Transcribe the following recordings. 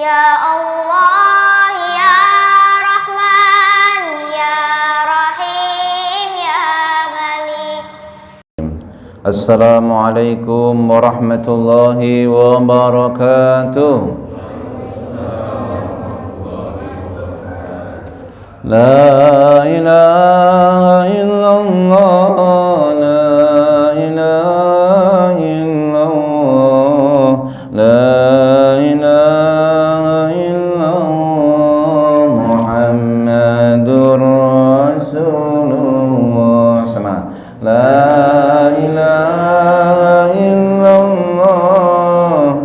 Ya Allah, Ya Rahman, Ya Rahim, Ya Malik. Assalamualaikum warahmatullahi wabarakatuh. La ilaha illallah, la ilaha illallah, la ilaha illallah, Muhammadur Rasulullah. Sama. La ilaha illallah,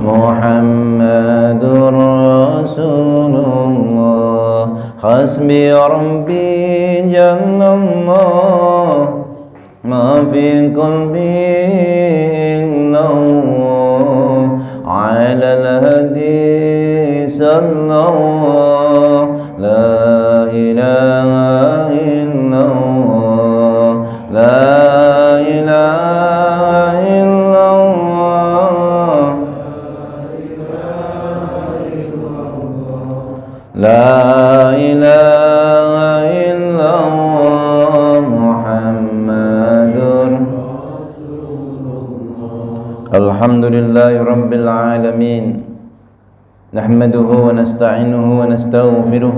Muhammadur Rasulullah. Hasbi Rabbi Jallallah, ma fi qalbi illallah, ala al-hadi sallallahu. La ilaha illallah, la ilaha illallah, la ilaha illallah, Muhammadur. Alhamdulillahi rabbil alamin. Nahmaduhu wa nasta'inuhu wa nastaghfiruh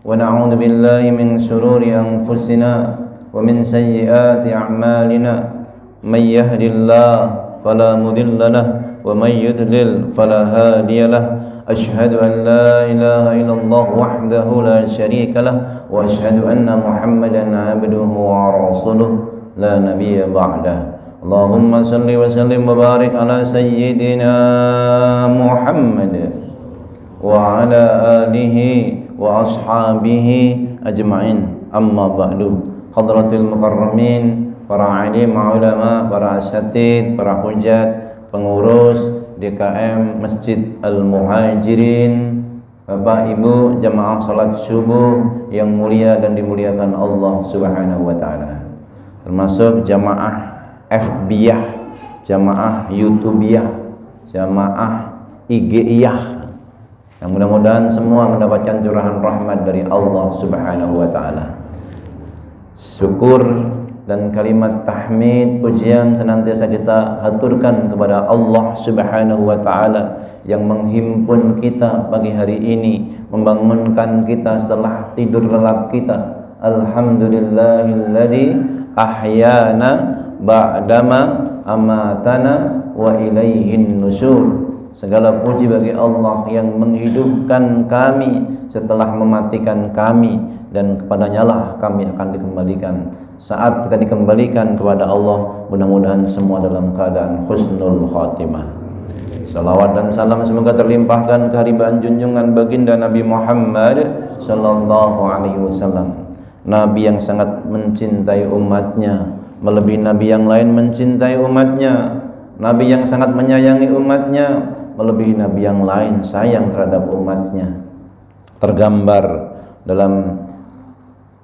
wa na'udzu billahi min shururi anfusina wa min sayyiati a'malina. May yahdihillahu fala mudilla lahu wa may yudlil fala hadiya lahu. Ashhadu an la ilaha illallah wahdahu la syarika lahu wa ashhadu anna Muhammadan 'abduhu wa rasuluh la nabiyya ba'dahu. Allahumma salli wa sallim wa barik ala sayyidina Muhammad wa ala alihi wa ashabihi ajma'in. Amma ba'du. Hadratil mukarramin, para alim, ulama, para asatid, para hujat, pengurus DKM Masjid Al-Muhajirin, Bapak Ibu jamaah salat subuh yang mulia dan dimuliakan Allah Subhanahu wa taala. Termasuk jamaah FBiyah, jamaah YouTubiyah, jamaah IGiyah. Yang mudah-mudahan semua mendapatkan curahan rahmat dari Allah Subhanahu wa taala. Syukur dan kalimat tahmid pujian senantiasa kita haturkan kepada Allah Subhanahu wa taala yang menghimpun kita pagi hari ini, membangunkan kita setelah tidur lelap kita. Alhamdulillahilladzi ahyana ba'dama amatana wa ilaihin nusyur. Segala puji bagi Allah yang menghidupkan kami setelah mematikan kami, dan kepadanya lah kami akan dikembalikan. Saat kita dikembalikan kepada Allah, mudah-mudahan semua dalam keadaan husnul khatimah. Salawat dan salam semoga terlimpahkan kehadiran junjungan baginda Nabi Muhammad sallallahu alaihi wasallam. Nabi yang sangat mencintai umatnya, melebihi nabi yang lain mencintai umatnya. Nabi yang sangat menyayangi umatnya, melebihi nabi yang lain sayang terhadap umatnya. Tergambar dalam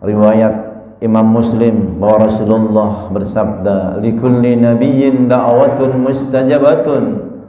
riwayat Imam Muslim bahwa Rasulullah bersabda, likulli nabiyyin da'watun mustajabatun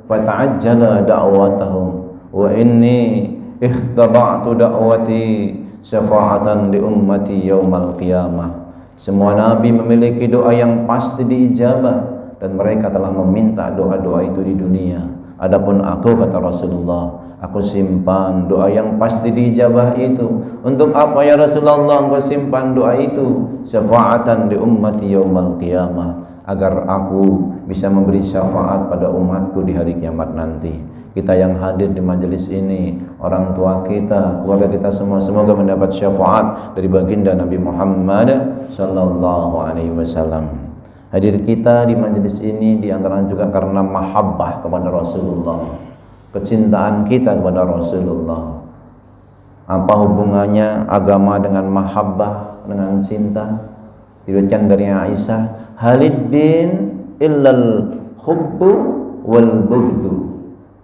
fata'ajjala da'watahum wa inni ikhtaba'tu da'wati syafa'atan li ummati yaumal qiyamah. Semua nabi memiliki doa yang pasti diijabah dan mereka telah meminta doa-doa itu di dunia. Adapun aku, kata Rasulullah, aku simpan doa yang pasti diijabah itu. Untuk apa ya Rasulullah engkau simpan doa itu? Syafa'atan li ummati yaumal qiyamah, agar aku bisa memberi syafaat pada umatku di hari kiamat nanti. Kita yang hadir di majelis ini, orang tua kita, keluarga kita semua, semoga mendapat syafaat dari baginda Nabi Muhammad sallallahu alaihi wasallam. Hadir kita di majelis ini diantara juga karena mahabbah kepada Rasulullah, kecintaan kita kepada Rasulullah. Apa hubungannya agama dengan mahabbah, dengan cinta? Diriwayatkan dari Aisyah, haliddin illal hubbu wal bughdu.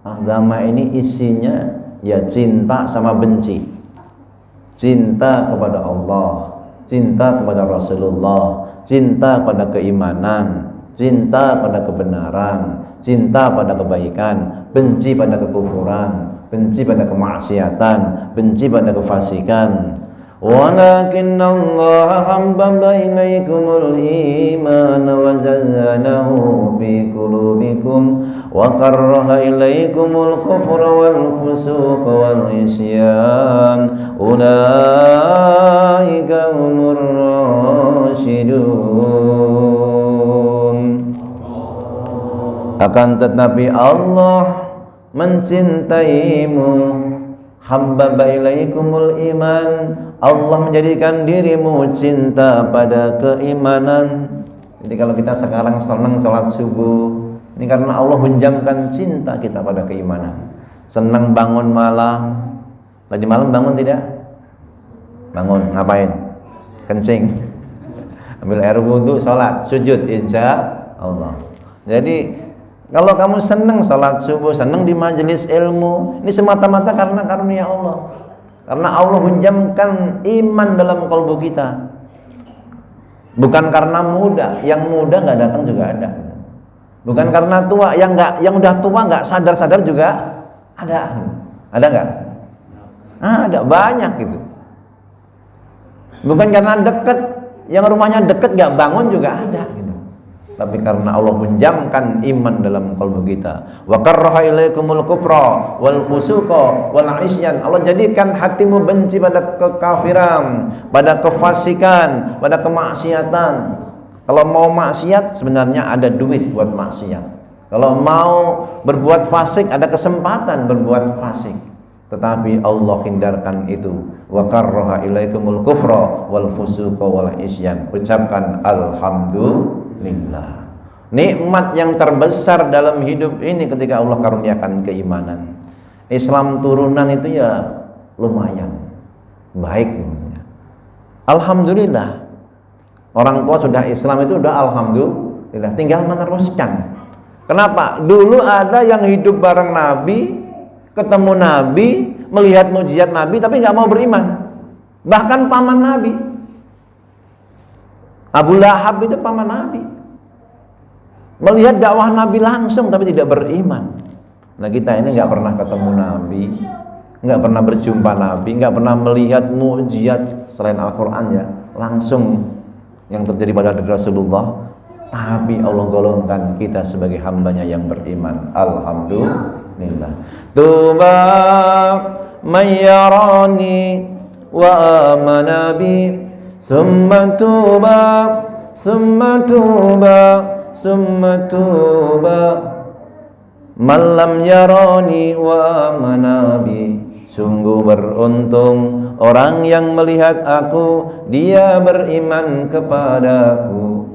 Agama ini isinya ya cinta sama benci. Cinta kepada Allah, cinta kepada Rasulullah, cinta pada keimanan, cinta pada kebenaran, cinta pada kebaikan, benci pada kekufuran, benci pada kemaksiatan, benci pada kefasikan. Walakin Allah habbaba ilaikumul iman wa zayyanahu fi qulubikum wa karraha ilaikumul kufra wal fusuq wal isyan ulaika humur rasyidun. Akan tetapi Allah mencintaimu, habbaba ilaikumul iman, Allah menjadikan dirimu cinta pada keimanan. Jadi kalau kita sekarang senang sholat subuh, ini karena Allah menjamkan cinta kita pada keimanan. Senang bangun malam. Tadi malam bangun tidak? Bangun, ngapain? Kencing. Ambil air wudhu, sholat, sujud, insya Allah. Jadi kalau kamu senang sholat subuh, senang di majelis ilmu, ini semata-mata karena karunia Allah. Karena Allah menjamkan iman dalam kalbu kita. Bukan karena muda, yang muda nggak datang juga ada. Bukan karena tua, yang udah tua nggak sadar-sadar juga ada. Ada nggak? Ada banyak gitu. Bukan karena dekat, yang rumahnya dekat nggak bangun juga ada. Gitu. Tapi karena Allah menjamkan iman dalam kalbu kita. Wa karraha ilaikumul kufra wal fusuqa wal isyan. Allah jadikan hatimu benci pada kekafiran, pada kefasikan, pada kemaksiatan. Kalau mau maksiat sebenarnya ada duit buat maksiat. Kalau mau berbuat fasik ada kesempatan berbuat fasik. Tetapi Allah hindarkan itu. Wa karraha ilaikumul kufra wal fusuqa wal isyan. Ucapkan alhamdulillah. Nikmat yang terbesar dalam hidup ini ketika Allah karuniakan keimanan. Islam turunan itu ya lumayan baik maksudnya. Alhamdulillah. Orang tua sudah Islam itu udah alhamdulillah, tinggal meneruskan. Kenapa? Dulu ada yang hidup bareng Nabi, ketemu Nabi, melihat mukjizat Nabi tapi nggak mau beriman. Bahkan paman Nabi, Abu Lahab itu paman Nabi, melihat dakwah Nabi langsung tapi tidak beriman. Nah kita ini nggak pernah ketemu Nabi, nggak pernah berjumpa Nabi, nggak pernah melihat mukjizat selain Al-Quran ya langsung yang terjadi pada Rasulullah, tapi Allah golongkan kita sebagai hambanya yang beriman. Alhamdulillah. Tuba mayyarani wa amana bi, summa tuba, summa tuba, summa tuba man lam yarani wa amana bi. Sungguh beruntung orang yang melihat aku, dia beriman kepadaku.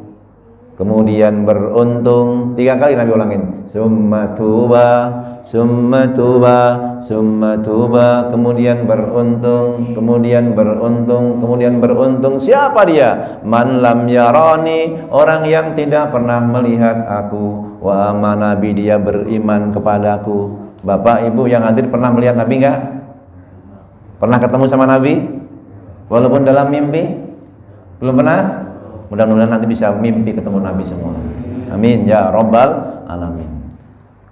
Kemudian beruntung, 3 kali Nabi ulangin, summa tuba, summa tuba, summa tuba. Kemudian beruntung, kemudian beruntung, kemudian beruntung. Siapa dia? Man lam yarani, orang yang tidak pernah melihat aku. Wa amana bi, dia beriman kepadaku. Bapak ibu yang hadir pernah melihat Nabi enggak? Pernah ketemu sama Nabi? Walaupun dalam mimpi? Belum pernah? Mudah-mudahan nanti bisa mimpi ketemu Nabi semua. Amin ya rabbal alamin.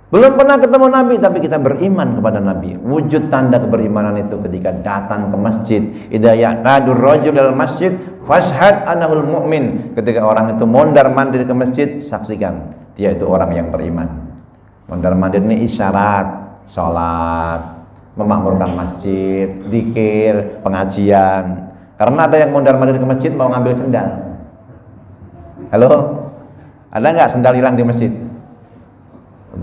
Belum pernah ketemu Nabi tapi kita beriman kepada Nabi. Wujud tanda keberimanan itu ketika datang ke masjid. Idza yaqadur rajul al masjid fashhad anahul mu'min. Ketika orang itu mondar-mandir ke masjid, saksikan dia itu orang yang beriman. Mondar-mandir ini isyarat salat, memakmurkan masjid, zikir, pengajian. Karena ada yang mondar-mandir ke masjid mau ngambil sendal. Halo? Ada nggak sendal hilang di masjid?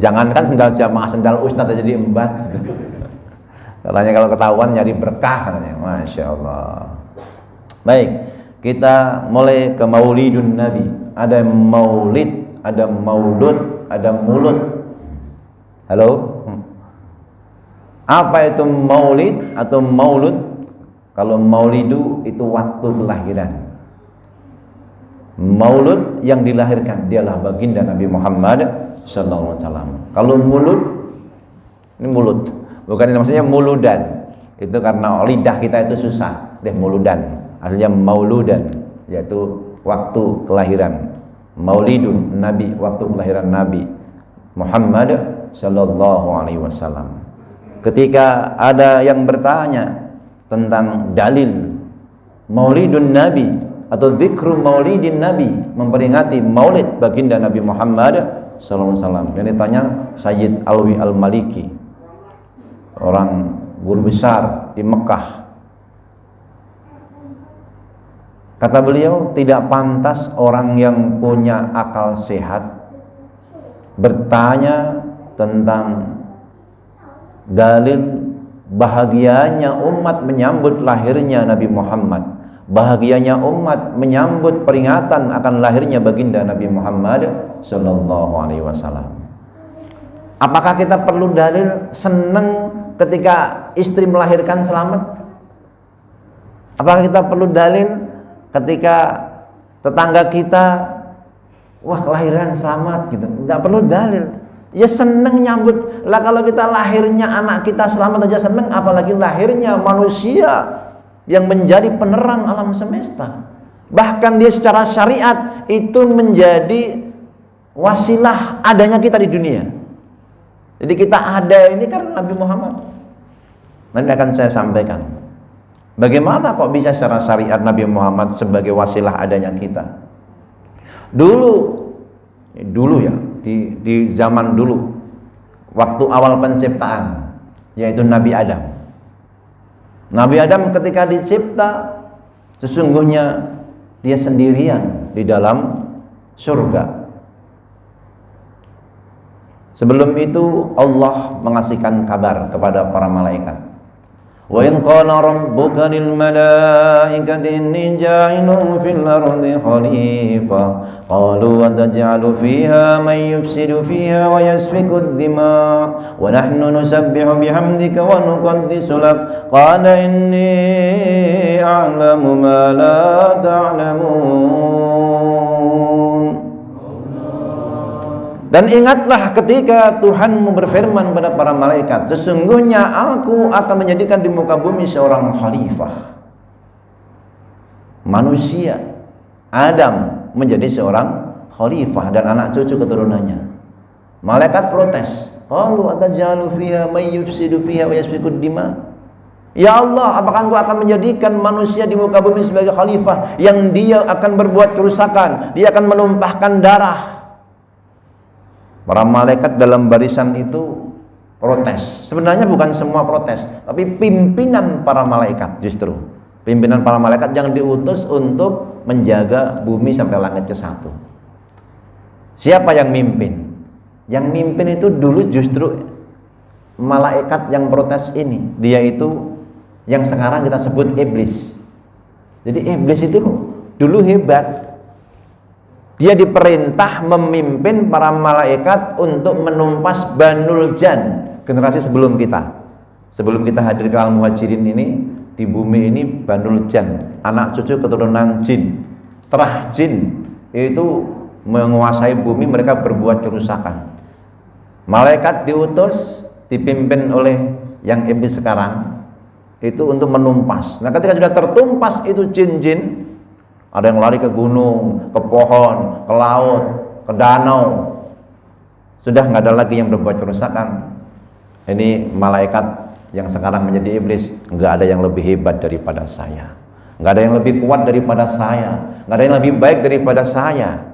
Jangankan sendal jamaah, sendal ustadz aja diembat. Katanya kalau ketahuan nyari berkah katanya. Masya Allah. Baik, kita mulai ke maulidun Nabi. Ada maulid, ada maulud, ada mulut. Halo? Apa itu maulid atau maulud? Kalau maulidu itu waktu kelahiran. Maulud yang dilahirkan, dialah baginda Nabi Muhammad sallallahu alaihi wasallam. Kalau mulud, ini mulut, bukan ini maksudnya muludan. Itu karena lidah kita itu susah, deh muludan. artinya mauludan, yaitu waktu kelahiran. Maulidun Nabi, waktu kelahiran Nabi Muhammad sallallahu alaihi wasallam. Ketika ada yang bertanya tentang dalil Maulidun Nabi atau zikru Maulidin Nabi, memperingati Maulid baginda Nabi Muhammad sallallahu alaihi wasallam, yang ditanya Sayyid Alwi Al-Maliki, orang guru besar di Mekah. Kata beliau, tidak pantas orang yang punya akal sehat bertanya tentang dalil bahagianya umat menyambut lahirnya Nabi Muhammad, bahagianya umat menyambut peringatan akan lahirnya baginda Nabi Muhammad sallallahu alaihi wasallam. Apakah kita perlu dalil senang ketika istri melahirkan selamat? Apakah kita perlu dalil ketika tetangga kita wah kelahiran selamat gitu? Enggak perlu dalil. Ya seneng nyambut lah, kalau kita lahirnya anak kita selamat aja seneng, apalagi lahirnya manusia yang menjadi penerang alam semesta. Bahkan dia secara syariat itu menjadi wasilah adanya kita di dunia. Jadi kita ada ini kan Nabi Muhammad. Nanti akan saya sampaikan bagaimana kok bisa secara syariat Nabi Muhammad sebagai wasilah adanya kita. Dulu ya, di zaman dulu, waktu awal penciptaan, yaitu Nabi Adam. Nabi Adam ketika dicipta, sesungguhnya dia sendirian di dalam surga. Sebelum itu Allah mengasihkan kabar kepada para malaikat. Wa in qala rabbuka lil malaikati inni ja'ilun fil ardi khalifah qalu ataj'alu fiha man yufsidu fiha wa yasfiku ad-dima wa nahnu nusabbihu bihamdika wa nuqaddisu lak qala inni a'lamu ma la ta'lamun. Dan ingatlah ketika Tuhanmu berfirman kepada para malaikat, sesungguhnya aku akan menjadikan di muka bumi seorang khalifah. Manusia, Adam menjadi seorang khalifah dan anak cucu keturunannya. Malaikat protes, qalu atajalu fiha may yufsidu fiha wa yasfiku ad-dima. Ya Allah, apakah Engkau akan menjadikan manusia di muka bumi sebagai khalifah yang dia akan berbuat kerusakan, dia akan menumpahkan darah? Para malaikat dalam barisan itu protes. Sebenarnya bukan semua protes, tapi pimpinan para malaikat justru. Pimpinan para malaikat yang diutus untuk menjaga bumi sampai langit ke-1. Siapa yang mimpin? Yang mimpin itu dulu justru malaikat yang protes ini. Dia itu yang sekarang kita sebut iblis. Jadi iblis itu dulu hebat. Dia diperintah memimpin para malaikat untuk menumpas Banul Jan, generasi sebelum kita. Sebelum kita hadir ke Al-Muhajirin ini, di bumi ini Banul Jan, anak cucu keturunan jin. Terah jin itu menguasai bumi, mereka berbuat kerusakan. Malaikat diutus, dipimpin oleh yang iblis sekarang, itu untuk menumpas. Nah ketika sudah tertumpas itu jin-jin, ada yang lari ke gunung, ke pohon, ke laut, ke danau. Sudah nggak ada lagi yang berbuat kerusakan. Ini malaikat yang sekarang menjadi iblis, nggak ada yang lebih hebat daripada saya, nggak ada yang lebih kuat daripada saya, nggak ada yang lebih baik daripada saya.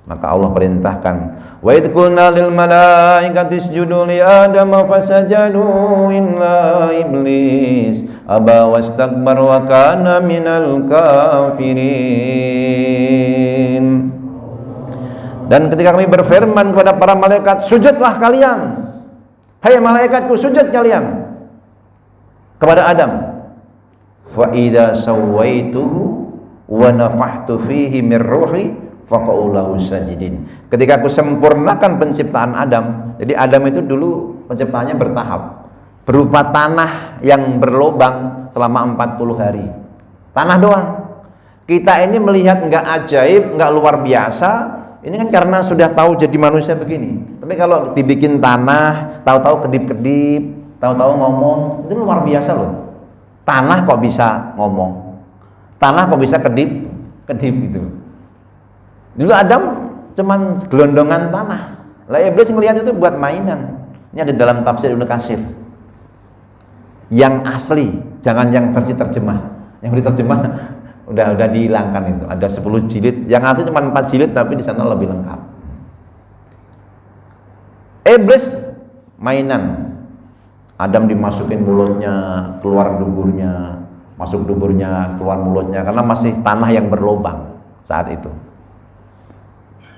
Maka Allah perintahkan, wa idh qulna lil malaikati isjudu li adama fasajadu illa iblis aba wastakbar wa kana minal kafirin. Dan ketika kami berfirman kepada para malaikat, sujudlah kalian, hai malaikatku, sujud kalian kepada Adam. Fa idza sawaituhu wa nafahtu fihi min ruhi faqaulahu sajidin. Ketika aku sempurnakan penciptaan Adam, jadi Adam itu dulu penciptaannya bertahap, berupa tanah yang berlobang selama 40 hari. Tanah doang. Kita ini melihat nggak ajaib, nggak luar biasa, ini kan karena sudah tahu jadi manusia begini. Tapi kalau dibikin tanah, tahu-tahu kedip-kedip, tahu-tahu ngomong, itu luar biasa loh. Tanah kok bisa ngomong. Tanah kok bisa kedip gitu. Dulu Adam cuman gelondongan tanah. Lah iblis ngelihat itu buat mainan. Ini ada dalam tafsir Ibnu Katsir. Yang asli, jangan yang versi terjemah. Yang diterjemah udah dihilangkan itu. Ada 10 jilid. Yang asli cuma 4 jilid tapi di sana lebih lengkap. Iblis mainan. Adam dimasukin mulutnya, keluar duburnya, masuk duburnya, keluar mulutnya, karena masih tanah yang berlubang saat itu.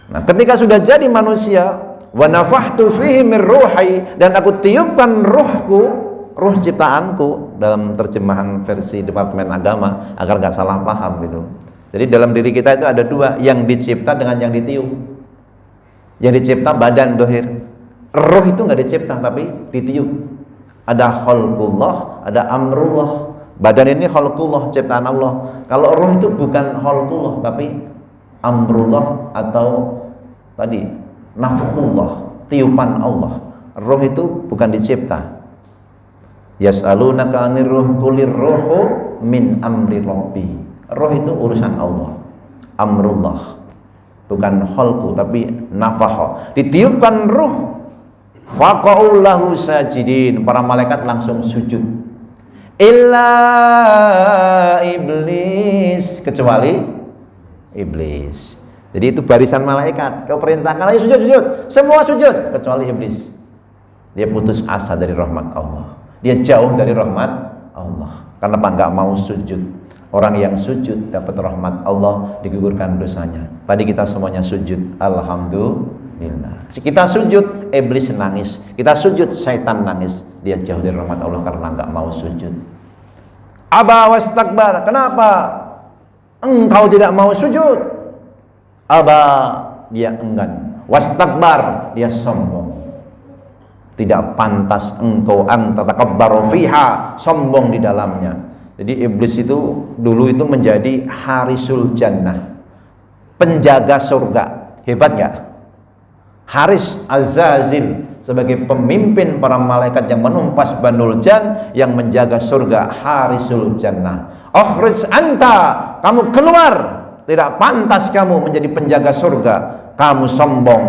Nah, ketika sudah jadi manusia, wa nafahtu fihi min ruhi, dan aku tiupkan ruhku, ruh ciptaanku, dalam terjemahan versi Departemen Agama agar nggak salah paham gitu. Jadi dalam diri kita itu ada dua, yang dicipta dengan yang ditiup. Yang dicipta badan dohir, ruh itu nggak dicipta tapi ditiup. Ada khalqullah, ada amrullah. Badan ini khalqullah, ciptaan Allah. Kalau ruh itu bukan khalqullah tapi amrullah atau tadi nafkhullah, tiupan Allah. Ruh itu bukan dicipta. Yas'alunaka 'anir ruh qulir ruhu min amri rabbi. Ruh itu urusan Allah. Amrullah. Bukan khalqu tapi nafakha. Ditiupkan ruh. Faqa'u lahu sajidin. Para malaikat langsung sujud. Illa iblis, kecuali iblis. Jadi itu barisan malaikat. Kau perintahkan ayo sujud, semua sujud kecuali iblis. Dia putus asa dari rahmat Allah. Dia jauh dari rahmat Allah. Kenapa enggak mau sujud? Orang yang sujud dapat rahmat Allah, digugurkan dosanya. Tadi kita semuanya sujud, alhamdulillah. Kita sujud, iblis nangis. Kita sujud, syaitan nangis. Dia jauh dari rahmat Allah karena enggak mau sujud. Aba wastakbar. Kenapa engkau tidak mau sujud? Aba, dia enggan. Wastakbar, dia sombong. Tidak pantas engkau tatakabbaru fiha, sombong di dalamnya. Jadi iblis itu dulu itu menjadi harisul jannah, penjaga surga. Hebat nggak? Haris Azazil sebagai pemimpin para malaikat yang menumpas Banul Jan, yang menjaga surga, harisul jannah. Akhrij anta, kamu keluar, tidak pantas kamu menjadi penjaga surga, kamu sombong.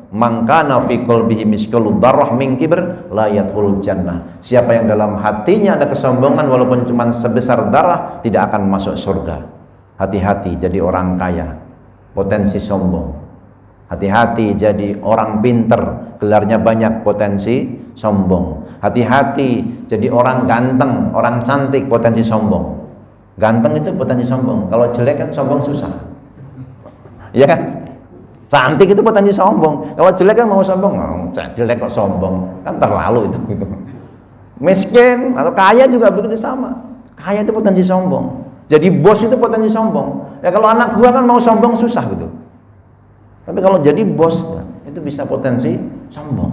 Mangkana fi qalbihi miskalu darrah min kibr la yadkhulul jannah. Siapa yang dalam hatinya ada kesombongan walaupun cuma sebesar darah, tidak akan masuk surga. Hati-hati jadi orang kaya, potensi sombong. Hati-hati jadi orang pinter, gelarnya banyak, potensi sombong. Hati-hati jadi orang ganteng, orang cantik, potensi sombong. Ganteng itu potensi sombong. Kalau jelek kan sombong susah. Iya kan? Cantik itu potensi sombong. Kalau jelek kan mau sombong, jelek kok sombong, kan terlalu itu gitu. Miskin atau kaya juga begitu sama. Kaya itu potensi sombong. Jadi bos itu potensi sombong. Ya kalau anak gua kan mau sombong susah gitu. Tapi kalau jadi bos itu bisa potensi sombong.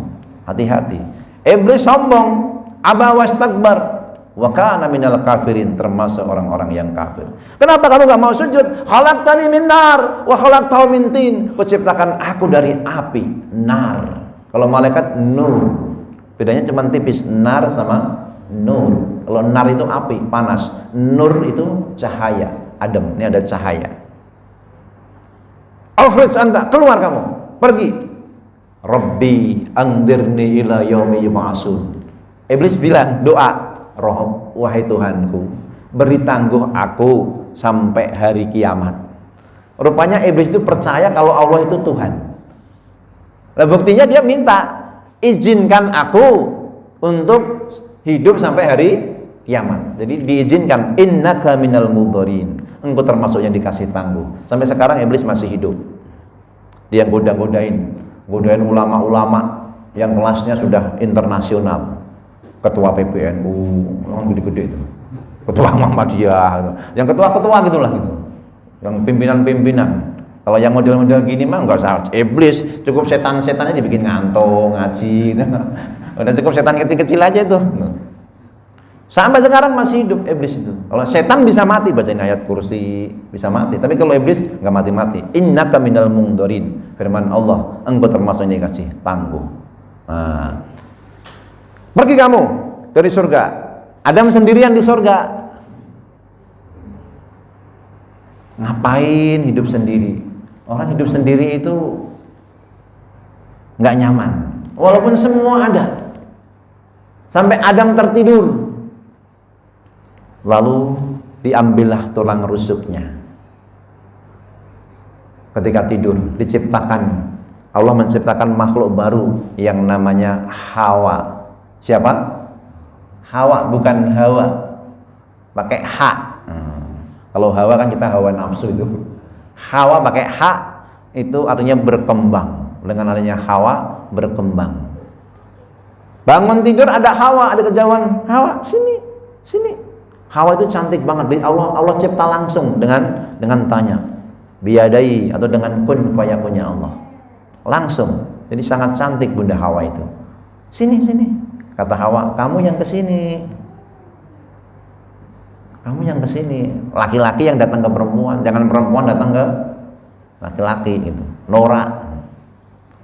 Hati-hati. Iblis sombong, aba wastakbar. Wa kana minal kafirin, termasuk orang-orang yang kafir. Kenapa kamu enggak mau sujud? Khalaqtani min nar wa khalaqtahu min tin. Kau ciptakan aku dari api, nar. Kalau malaikat nur. Bedanya cuma tipis, nar sama nur. Kalau nar itu api, panas. Nur itu cahaya, adem. Ini ada cahaya. Akhrij anta, keluar kamu, pergi. Rabbi andirni ila yaumi yub'atsun. Iblis bilang, doa, Roh, wahai Tuhanku, beri tangguh aku sampai hari kiamat. Rupanya iblis itu percaya kalau Allah itu Tuhan. Nah, buktinya dia minta, izinkan aku untuk hidup sampai hari kiamat. Jadi diizinkan, innaka minal mudharin, engkau termasuk yang dikasih tangguh. Sampai sekarang iblis masih hidup. Dia godain ulama-ulama yang kelasnya sudah internasional. Ketua PBNU, orang gede-gede itu, ketua Muhammadiyah, yang ketua-ketua gitulah gitu, yang pimpinan-pimpinan. Kalau yang model-model gini mah nggak usah iblis, cukup setan-setannya dibikin ngantuk, ngaji, udah cukup setan kecil-kecil aja itu. Sampai sekarang masih hidup iblis itu. Kalau setan bisa mati, bacain ayat kursi bisa mati, tapi kalau iblis nggak mati-mati. Innaka minal mungdarin, firman Allah, engkau termasuk yang dikasih tangguh. Nah, pergi kamu dari surga. Adam sendirian di surga. Ngapain hidup sendiri? Orang hidup sendiri itu nggak nyaman. Walaupun semua ada. Sampai Adam tertidur. Lalu diambillah tulang rusuknya. Ketika tidur diciptakan, Allah menciptakan makhluk baru yang namanya Hawa. Siapa? Hawa, bukan Hawa. Pakai H. Kalau Hawa kan kita hawa nafsu itu. Hawa pakai H itu artinya berkembang. Dengan adanya Hawa berkembang. Bangun tidur ada Hawa, ada kejauhan. Hawa sini, sini. Hawa itu cantik banget. Allah cipta langsung dengan tanya. Biyadai atau dengan kun fayakunnya Allah. Langsung. Jadi sangat cantik Bunda Hawa itu. Sini, sini. Kata Hawa, kamu yang kesini. Kamu yang kesini. Laki-laki yang datang ke perempuan, jangan perempuan datang ke laki-laki itu. Norak.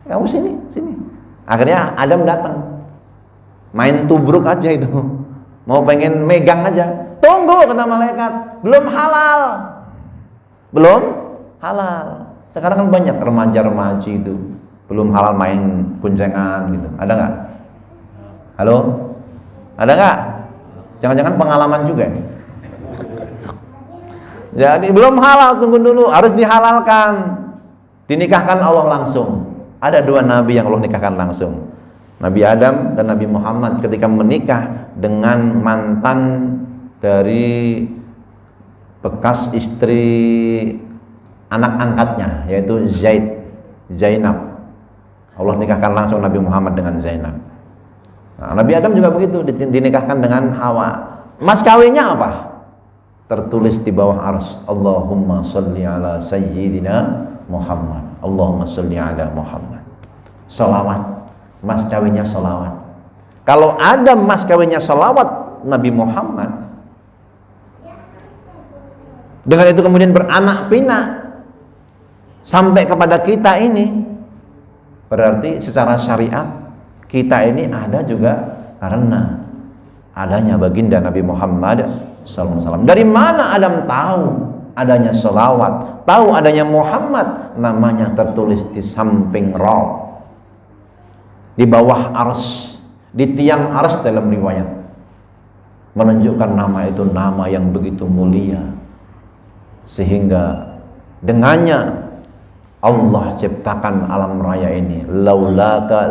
Kamu sini, sini. Akhirnya Adam datang. Main tubruk aja itu. Mau pengen megang aja. Tunggu kata malaikat, belum halal. Belum halal. Sekarang kan banyak remaja-remaji itu belum halal main kuncengan gitu. Ada nggak? Halo? Ada nggak? Jangan-jangan pengalaman juga nih. Jadi belum halal, tunggu dulu, harus dihalalkan. Dinikahkan Allah langsung. Ada dua nabi yang Allah nikahkan langsung. Nabi Adam dan Nabi Muhammad ketika menikah dengan mantan dari bekas istri anak angkatnya, yaitu Zainab. Allah nikahkan langsung Nabi Muhammad dengan Zainab. Nah, Nabi Adam juga begitu, dinikahkan dengan Hawa. Mas kawinnya apa? Tertulis di bawah arsy, Allahumma sholli ala sayyidina Muhammad. Allahumma sholli ala Muhammad. Salawat, mas kawinnya salawat. Kalau ada mas kawinnya salawat Nabi Muhammad, dengan itu kemudian beranak pinak sampai kepada kita ini, berarti secara syariat kita ini ada juga karena adanya baginda Nabi Muhammad SAW. Dari mana Adam tahu adanya selawat, tahu adanya Muhammad? Namanya tertulis di samping roh, di bawah ars, di tiang ars dalam riwayat, menunjukkan nama itu nama yang begitu mulia, sehingga dengannya Allah ciptakan alam raya ini. Laulaka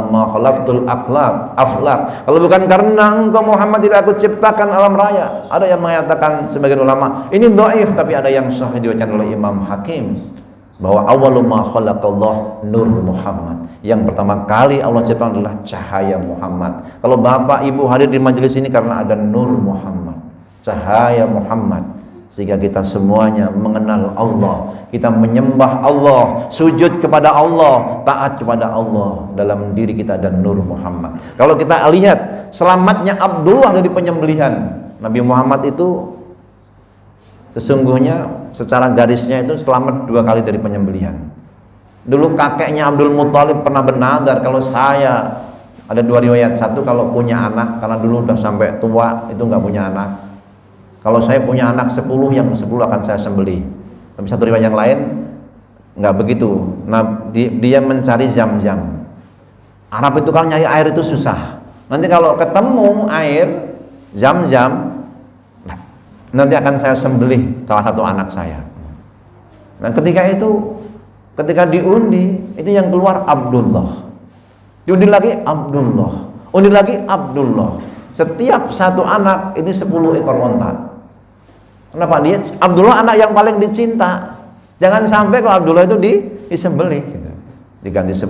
ma khalaqtul aflaq. Kalau bukan karena engkau Muhammad tidak aku ciptakan alam raya. Ada yang mengatakan sebagian ulama ini dhaif, tapi ada yang sahih diriwayatkan oleh Imam Hakim bahwa awwalu ma khalaqallah nur Muhammad. Yang pertama kali Allah ciptakan adalah cahaya Muhammad. Kalau Bapak Ibu hadir di majelis ini karena ada nur Muhammad, cahaya Muhammad, sehingga kita semuanya mengenal Allah, kita menyembah Allah, sujud kepada Allah, taat kepada Allah. Dalam diri kita ada nur Muhammad. Kalau kita lihat selamatnya Abdullah dari penyembelihan, Nabi Muhammad itu sesungguhnya secara garisnya itu selamat 2 kali dari penyembelihan. Dulu kakeknya Abdul Muthalib pernah bernadar, kalau saya, ada 2 riwayat, satu kalau punya anak, karena dulu udah sampai tua itu nggak punya anak, kalau saya punya anak 10, yang 10 akan saya sembelih. Tapi satu riwayat yang lain nggak begitu. Nah, dia mencari Zam-Zam. Arab itu kalau nyari air itu susah. Nanti kalau ketemu air Zam-Zam, nanti akan saya sembelih salah satu anak saya. Nah, ketika diundi, itu yang keluar Abdullah. Diundi lagi Abdullah. Undi lagi Abdullah. Setiap satu anak ini 10 ekor onta. Kenapa? Dia Abdullah anak yang paling dicinta. Jangan sampai kalau Abdullah itu disembelih gitu. Diganti 10,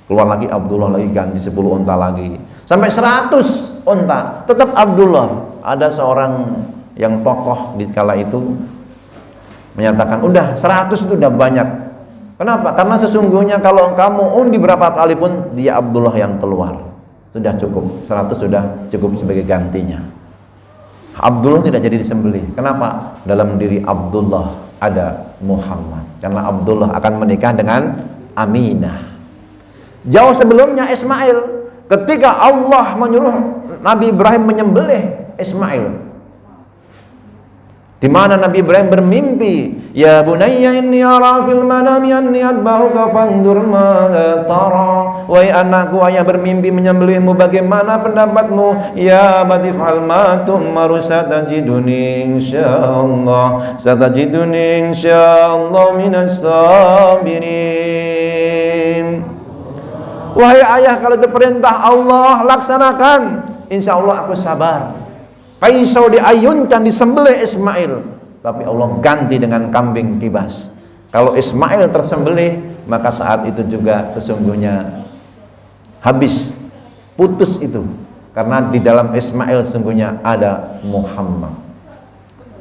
keluar lagi Abdullah lagi, ganti 10 onta lagi, sampai 100 onta, tetap Abdullah. Ada seorang yang tokoh di kala itu menyatakan, udah 100 itu udah banyak. Kenapa? Karena sesungguhnya kalau kamu undi berapa kali pun dia Abdullah yang keluar. Sudah cukup, 100 sudah cukup sebagai gantinya. Abdullah tidak jadi disembelih. Kenapa? Dalam diri Abdullah ada Muhammad. Karena Abdullah akan menikah dengan Aminah. Jauh sebelumnya Ismail, ketika Allah menyuruh Nabi Ibrahim menyembelih Ismail, Di mana Nabi Ibrahim bermimpi, ya bunayya inni ara fil manami anni adbahuka fanzur madza tara. Wahai anakku, ayah bermimpi menyembelihmu, bagaimana pendapatmu? Ya abati fa'al ma tu'maru satajiduni insyaallah minas sabirin. Wahai ayah, kalau itu perintah Allah, laksanakan. Insyaallah aku sabar. Kaisau diayunkan, disembelih Ismail, tapi Allah ganti dengan kambing kibas. Kalau Ismail tersembelih, maka saat itu juga sesungguhnya habis, putus itu, karena di dalam Ismail sesungguhnya ada Muhammad.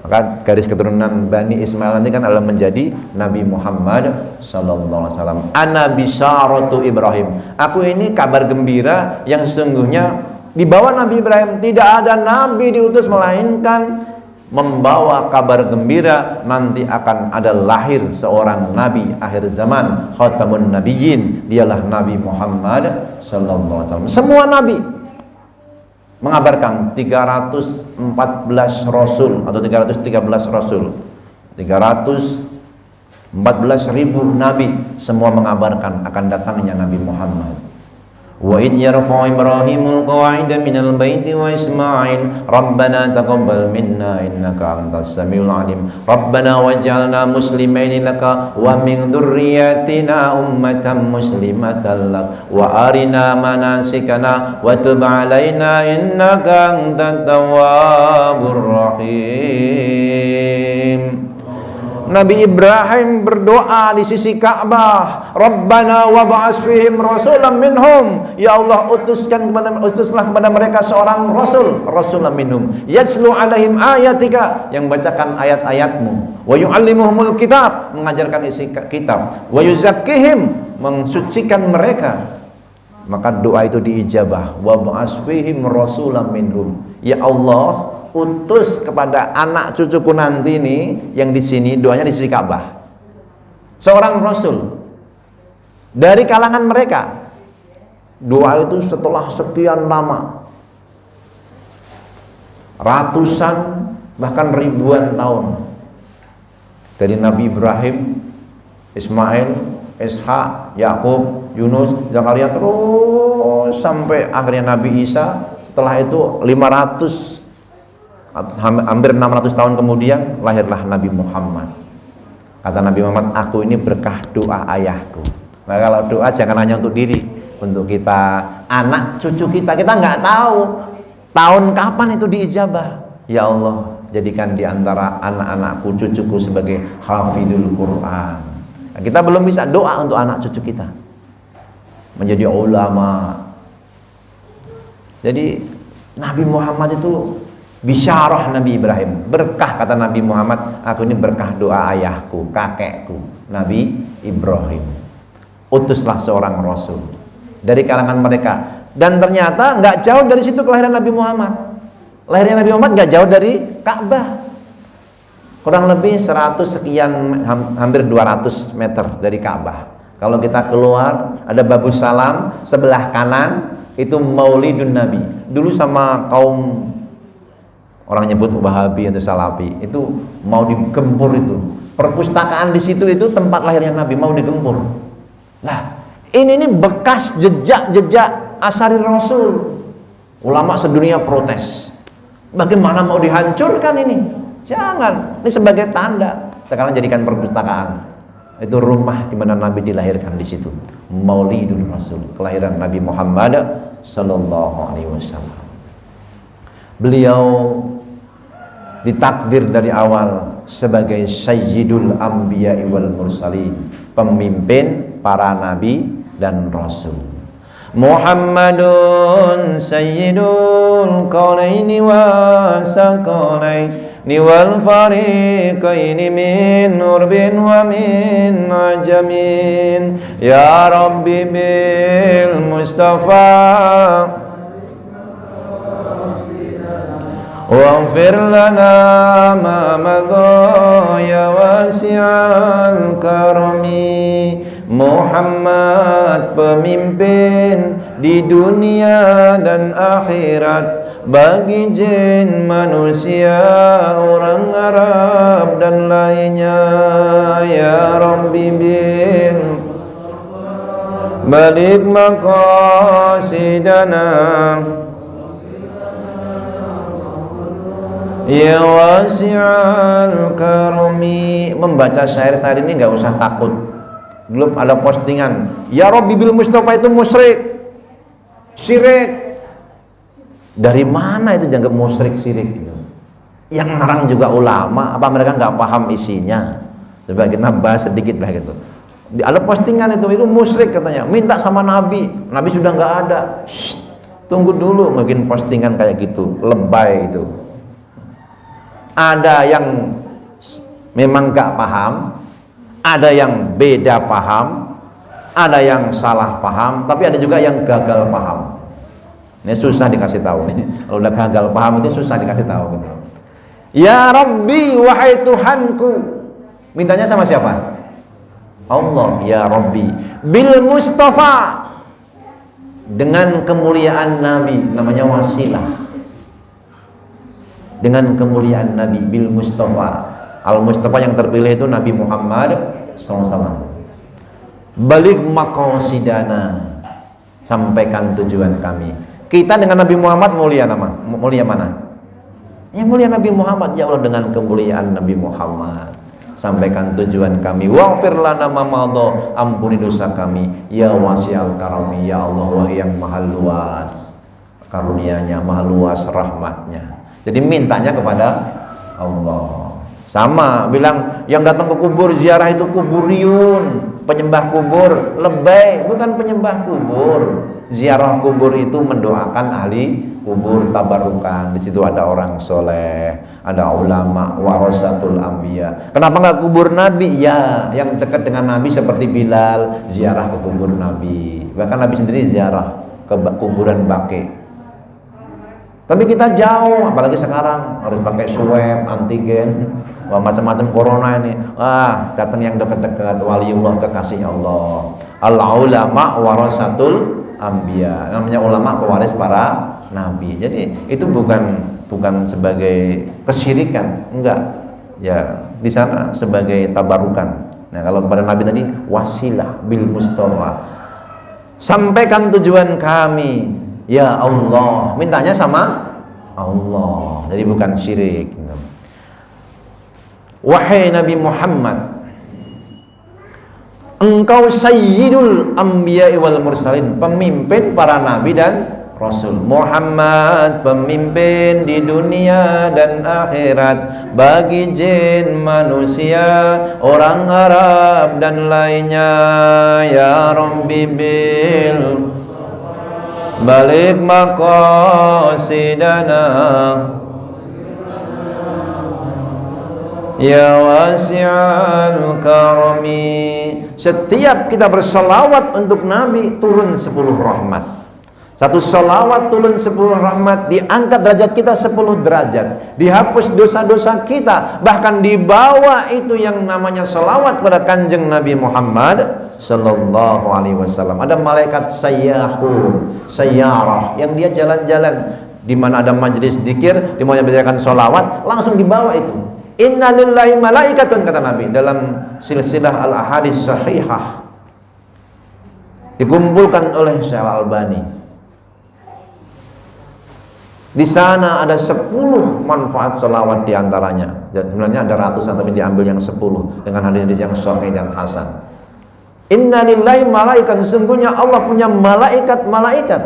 Maka garis keturunan Bani Ismail nanti kan adalah menjadi Nabi Muhammad sallallahu alaihi wasallam. Ana bisyaratu Ibrahim. Aku ini kabar gembira yang sesungguhnya di bawah Nabi Ibrahim tidak ada nabi diutus melainkan membawa kabar gembira nanti akan ada lahir seorang nabi akhir zaman, khatamun nabiyyin, dialah Nabi Muhammad sallallahu alaihi wasallam. Semua nabi mengabarkan 314 rasul atau 313 rasul, 314.000 nabi semua mengabarkan akan datangnya Nabi Muhammad. Wa id yarfa'u Ibrahimul qawa'ida minal baiti wa Ismail rabbana taqabbal minna innaka antas samiul alim rabbana waj'alna muslimaini laka wa min dzurriyyatina ummatan muslimatan lak wa arina manasikana wa tub 'alaina innaka antat tawwabur rahim. Nabi Ibrahim berdoa di sisi Ka'bah, Rabbana wab'ats fihim rasulan minhum. Ya Allah, utuslah kepada mereka seorang rasulan minhum, yatslu alaihim ayatika, yang bacakan ayat-ayatmu, wa yu'allimuhumul kitab, mengajarkan isi kitab, wa yuzakkihim, mensucikan mereka. Maka doa itu diijabah, wab'ats fihim rasulan minhum. Ya Allah, utus kepada anak cucuku nanti ini yang di sini, doanya di sisi Ka'bah, seorang rasul dari kalangan mereka. Doa itu setelah sekian lama, ratusan bahkan ribuan tahun, dari Nabi Ibrahim, Ismail, Ishak, Yakub, Yunus, Zakaria, terus sampai akhirnya Nabi Isa. Setelah itu 500 hampir 600 tahun kemudian lahirlah Nabi Muhammad. Kata Nabi Muhammad, aku ini berkah doa ayahku. Nah, kalau doa jangan hanya untuk diri, untuk kita, anak cucu kita nggak tahu tahun kapan itu diijabah. Ya Allah, jadikan di antara anak-anakku, cucuku sebagai hafidul Quran. Nah, kita belum bisa doa untuk anak cucu kita menjadi ulama. Jadi Nabi Muhammad itu bisyarah Nabi Ibrahim, berkah kata Nabi Muhammad, aku ini berkah doa ayahku, kakekku, Nabi Ibrahim. Utuslah seorang rasul dari kalangan mereka, dan ternyata nggak jauh dari situ kelahiran Nabi Muhammad. Lahirnya Nabi Muhammad nggak jauh dari Ka'bah, kurang lebih 100 sekian, hampir 200 meter dari Ka'bah. Kalau kita keluar ada Babus Salam, sebelah kanan itu Maulidun Nabi. Dulu sama kaum orang nyebut Wahabi atau Salafi itu mau digempur, itu perpustakaan di situ itu tempat lahirnya Nabi, mau digempur. Nah, ini bekas jejak asari Rasul. Ulama sedunia protes. Bagaimana mau dihancurkan ini? Jangan. Ini sebagai tanda. Sekarang jadikan perpustakaan. Itu rumah di mana Nabi dilahirkan di situ. Maulidul Rasul, kelahiran Nabi Muhammad sallallahu alaihi wasallam. Beliau ditakdir dari awal sebagai Sayyidul Anbiya wal Mursalin, pemimpin para nabi dan rasul. Muhammadun Sayyidul Qawlaini wa Saqalaini wal fariqaini min urbin wa min ajamin. Ya Rabbi bil Mustafa waghfir lana ma madha ya wasi'al karami. Muhammad pemimpin di dunia dan akhirat, bagi jin, manusia, orang Arab dan lainnya. Ya Rabbi bil balik maqasidana, ya wasi'al karami. Membaca syair-syair ini nggak usah takut. Belum ada postingan ya Rabbi bil Mustafa itu musyrik, syirik. Dari mana itu dianggap musyrik, syirik gitu? Yang ngarang juga ulama, apa mereka nggak paham isinya? Coba kita bahas sedikit lah gitu. Ada postingan itu musyrik katanya, minta sama Nabi, Nabi sudah nggak ada. Shh, tunggu dulu, mungkin postingan kayak gitu, lebay itu. Ada yang memang nggak paham, ada yang beda paham, ada yang salah paham, tapi ada juga yang gagal paham. Ini susah dikasih tahu nih. Kalau udah gagal paham itu susah dikasih tahu gitu. Ya Rabbi, wahai Tuhanku. Mintanya sama siapa? Allah. Ya Rabbi bil Mustafa, dengan kemuliaan Nabi, namanya wasilah. Dengan kemuliaan Nabi bil Mustafa. Al Mustafa yang terpilih itu Nabi Muhammad SAW. Balik maqasidana, sampaikan tujuan kami. Kita dengan Nabi Muhammad mulia mana? Ya mulia Nabi Muhammad. Ya Allah, dengan kemuliaan Nabi Muhammad sampaikan tujuan kami. Waghfir lana ma madha, ampuni dosa kami. Ya wasi'al karami, ya Allah, wahai yang maha luas karunia-Nya, maha luas rahmatnya. Jadi mintanya kepada Allah. Sama bilang yang datang ke kubur ziarah itu kuburiyun, penyembah kubur. Lebay, bukan penyembah kubur. Ziarah kubur itu mendoakan ahli kubur, tabarukan. Di situ ada orang soleh, ada ulama, warasatul anbiya. Kenapa nggak kubur Nabi? Ya, yang dekat dengan Nabi seperti Bilal ziarah ke kubur Nabi. Bahkan Nabi sendiri ziarah ke kuburan Baqi. Tapi kita jauh, apalagi sekarang harus pakai swab, antigen, macam-macam corona ini. Datang yang dekat-dekat, waliullah, kekasih Allah. Al-ulama warasatul anbiya. Namanya ulama pewaris para nabi. Jadi itu bukan sebagai kesyirikan, enggak. Ya, di sana sebagai tabarukan. Nah, kalau kepada Nabi tadi wasilah bil Mustafa. Sampaikan tujuan kami. Ya Allah, mintanya sama Allah, jadi bukan syirik. Wahai Nabi Muhammad, engkau sayyidul anbiya wal mursalin, pemimpin para nabi dan rasul. Muhammad pemimpin di dunia dan akhirat bagi jin, manusia, orang Arab dan lainnya. Ya Rabbi bil balik maqasidana, ya wasi'al karami. Setiap kita bersalawat untuk Nabi turun 10 rahmat. Satu salawat turun 10 rahmat, diangkat derajat kita 10 derajat, dihapus dosa-dosa kita, bahkan dibawa itu yang namanya salawat pada kanjeng Nabi Muhammad sallallahu alaihi wasallam. Ada malaikat sayyarah yang dia jalan-jalan di mana ada majelis zikir, di mana dibacakan salawat, langsung dibawa itu. Inna lillahi malaikatun, kata Nabi dalam silsilah al-ahadits sahihah, dikumpulkan oleh Syekh Al-Albani. Di sana ada 10 manfaat salawat diantaranya. Sebenarnya ada ratusan, tapi diambil yang 10 dengan hadis yang sahih dan hasan. Inna lillahi malaikat, sesungguhnya Allah punya malaikat-malaikat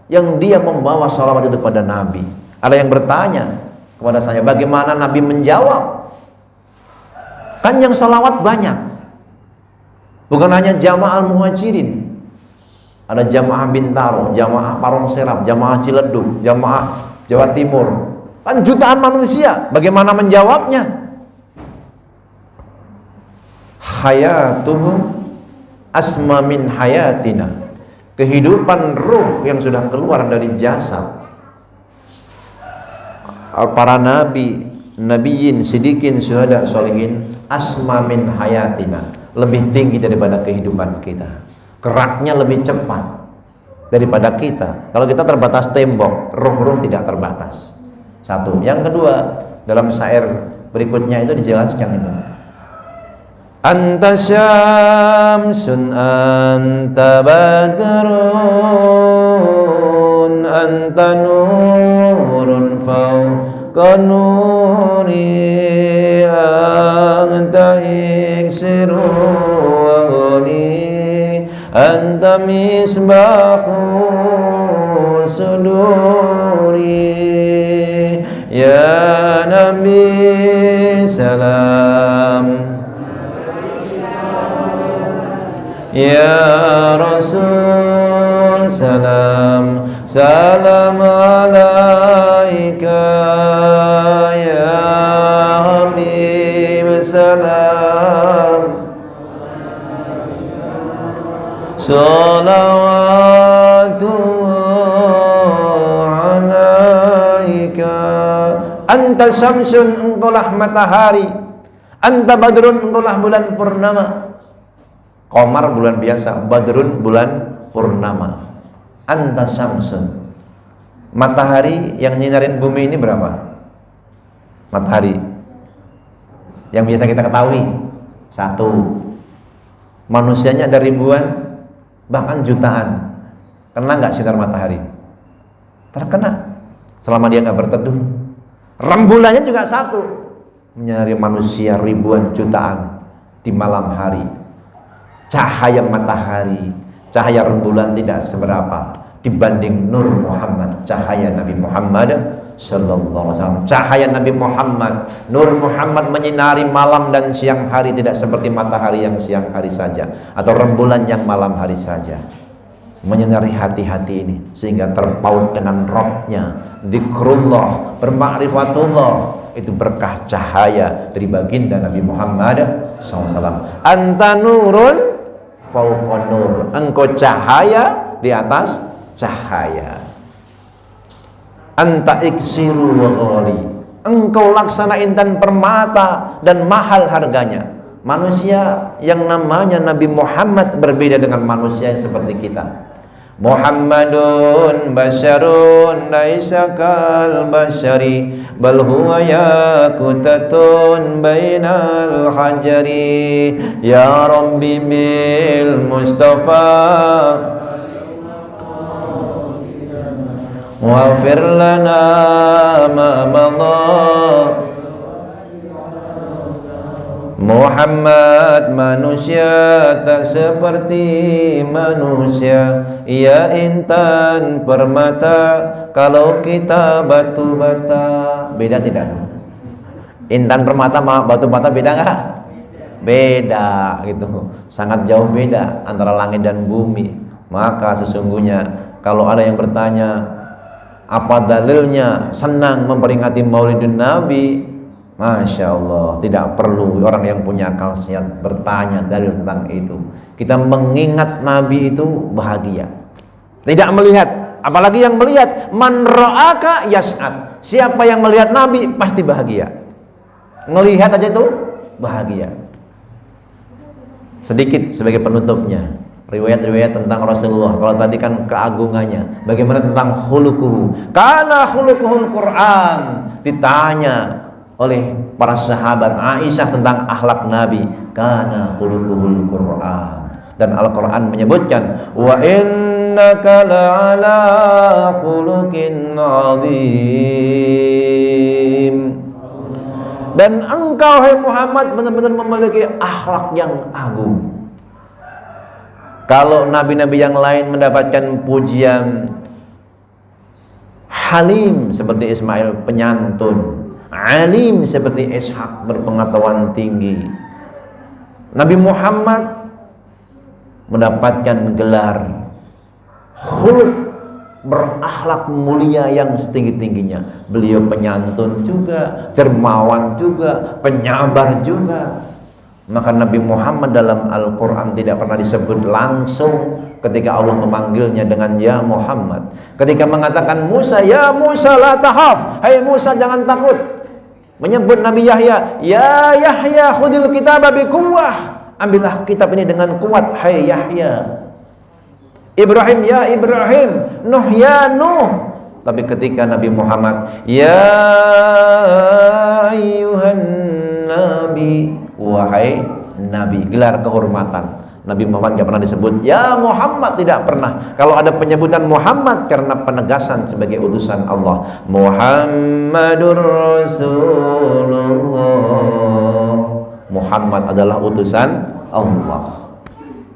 yang dia membawa salawat itu kepada Nabi. Ada yang bertanya kepada saya, bagaimana Nabi menjawab? Kan yang salawat banyak, bukan hanya jamaah Muhajirin, ada jamaah Bintaro, jamaah Parung Serap, jamaah Ciledug, jamaah Jawa Timur, kan jutaan manusia. Bagaimana menjawabnya? Hayatuhum asma min hayatina, kehidupan ruh yang sudah keluar dari jasad para nabi, nabiyin, sidikin, syuhada, sholihin, asma min hayatina, lebih tinggi daripada kehidupan kita, geraknya lebih cepat. daripada kita. Kalau kita terbatas tembok, ruh tidak terbatas. Satu. Yang kedua, dalam syair berikutnya itu dijelaskan itu. Anta syamsun anta badrun anta nurun fawqa nuri anta iksiru wa ghani anta misbahu suduri ya Nabi salam ya Rasul salam salam alaika ya Habib salam salawatullah alaika anta syamsun engkaulah matahari anta badrun engkaulah bulan purnama. Qamar bulan biasa, badrun bulan purnama. Anta syamsun. Matahari yang nyinarin bumi ini berapa? Matahari yang biasa kita ketahui 1. Manusianya ada ribuan, bahkan jutaan. Kena nggak sinar matahari? Terkena. Selama dia nggak berteduh. Rembulannya juga 1, menyinari manusia ribuan jutaan di malam hari. Cahaya matahari, cahaya rembulan tidak seberapa dibanding nur Muhammad, cahaya Nabi Muhammad sallallahu alaihi wasallam. Cahaya Nabi Muhammad, nur Muhammad menyinari malam dan siang hari tidak seperti matahari yang siang hari saja atau rembulan yang malam hari saja. Menyinari hati-hati ini sehingga terpaut dengan rohnya, zikrullah, bermakrifatullah. Itu berkah cahaya dari baginda Nabi Muhammad SAW. Anta nurun fauqa nur, engkau cahaya di atas cahaya. Anta iksiru wa ghali, engkau laksana intan permata dan mahal harganya. Manusia yang namanya Nabi Muhammad berbeda dengan manusia yang seperti kita. Muhammadun basyarun laisa kal basyari bal huwa yaqutatun bainal hajari ya rabbi bil mustafa waghfir lana ma madha. Muhammad manusia tak seperti manusia, ia intan permata kalau kita batu bata. Beda tidak? Intan permata sama batu bata beda nggak? Beda gitu, sangat jauh beda antara langit dan bumi. Maka sesungguhnya kalau ada yang bertanya apa dalilnya senang memperingati Maulidun Nabi, Masya Allah, tidak perlu orang yang punya akal sehat bertanya dalil tentang itu. Kita mengingat Nabi itu bahagia. Tidak melihat, apalagi yang melihat man ra'aka yas'ad. Siapa yang melihat Nabi pasti bahagia. Melihat aja itu bahagia. Sedikit sebagai penutupnya, riwayat-riwayat tentang Rasulullah. Kalau tadi kan keagungannya, bagaimana tentang khuluquhu? Kana khuluquhul Quran. Ditanya oleh para sahabat Aisyah tentang akhlak Nabi, kana khuluquhul Quran. Dan Al-Quran menyebutkan wa innaka la'ala khuluqin azim. Dan engkau hai Muhammad benar-benar memiliki akhlak yang agung. Kalau nabi-nabi yang lain mendapatkan pujian halim seperti Ismail penyantun, alim seperti Ishak berpengetahuan tinggi, Nabi Muhammad mendapatkan gelar khuluq, berakhlak mulia yang setinggi-tingginya. Beliau penyantun juga, dermawan juga, penyabar juga. Maka Nabi Muhammad dalam Al-Quran tidak pernah disebut langsung ketika Allah memanggilnya dengan ya Muhammad. Ketika mengatakan Musa, ya Musa la tahaf, hai Musa jangan takut. Menyebut Nabi Yahya, ya Yahya khudil kitab bi quwwah, ambillah kitab ini dengan kuat hai Yahya. Ibrahim ya Ibrahim, Nuh ya Nuh. Tapi ketika Nabi Muhammad, ya ayyuhan nabi, wahai nabi, gelar kehormatan. Nabi Muhammad tidak pernah disebut ya Muhammad, tidak pernah. Kalau ada penyebutan Muhammad karena penegasan sebagai utusan Allah. Muhammadur Rasulullah. Muhammad adalah utusan Allah.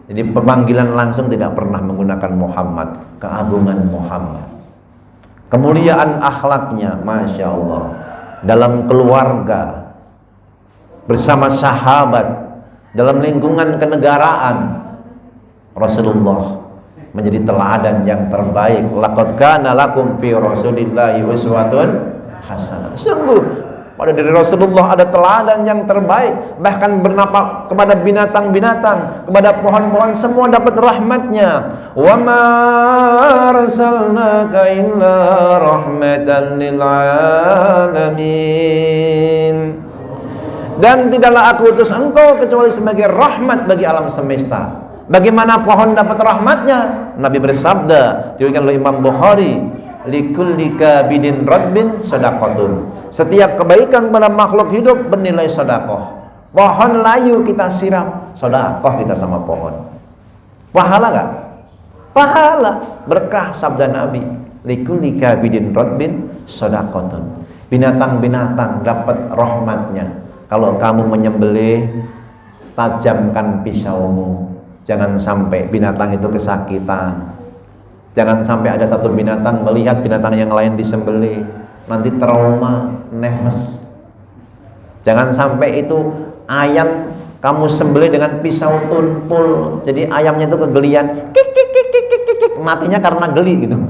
Jadi pemanggilan langsung tidak pernah menggunakan Muhammad. Keagungan Muhammad, kemuliaan akhlaknya, Masya Allah, dalam keluarga, bersama sahabat, dalam lingkungan kenegaraan, Rasulullah menjadi teladan yang terbaik. Laqad kana lakum fi Rasulillahi uswatun hasanah. Sungguh pada diri Rasulullah ada teladan yang terbaik. Bahkan bernapa kepada binatang-binatang, kepada pohon-pohon, semua dapat rahmatnya. Wa ma arsalnaka illa rahmatan lil alamin. Dan tidaklah aku utus engkau kecuali sebagai rahmat bagi alam semesta. Bagaimana pohon dapat rahmatnya? Nabi bersabda, diriwayatkan oleh Imam Bukhari, likulli kabidin radbin shadaqatun. Setiap kebaikan pada makhluk hidup bernilai sedekah. Pohon layu kita siram, sedekah kita sama pohon. Pahala enggak? Pahala, berkah sabda Nabi, likulli kabidin radbin shadaqatun. Binatang-binatang dapat rahmatnya. Kalau kamu menyembelih, tajamkan pisaumu. Jangan sampai binatang itu kesakitan. Jangan sampai ada satu binatang melihat binatang yang lain disembelih, nanti trauma, nefas. Jangan sampai itu ayam kamu sembelih dengan pisau tumpul, jadi ayamnya itu kegelian, kik kik kik kik kik kik, matinya karena geli gitu.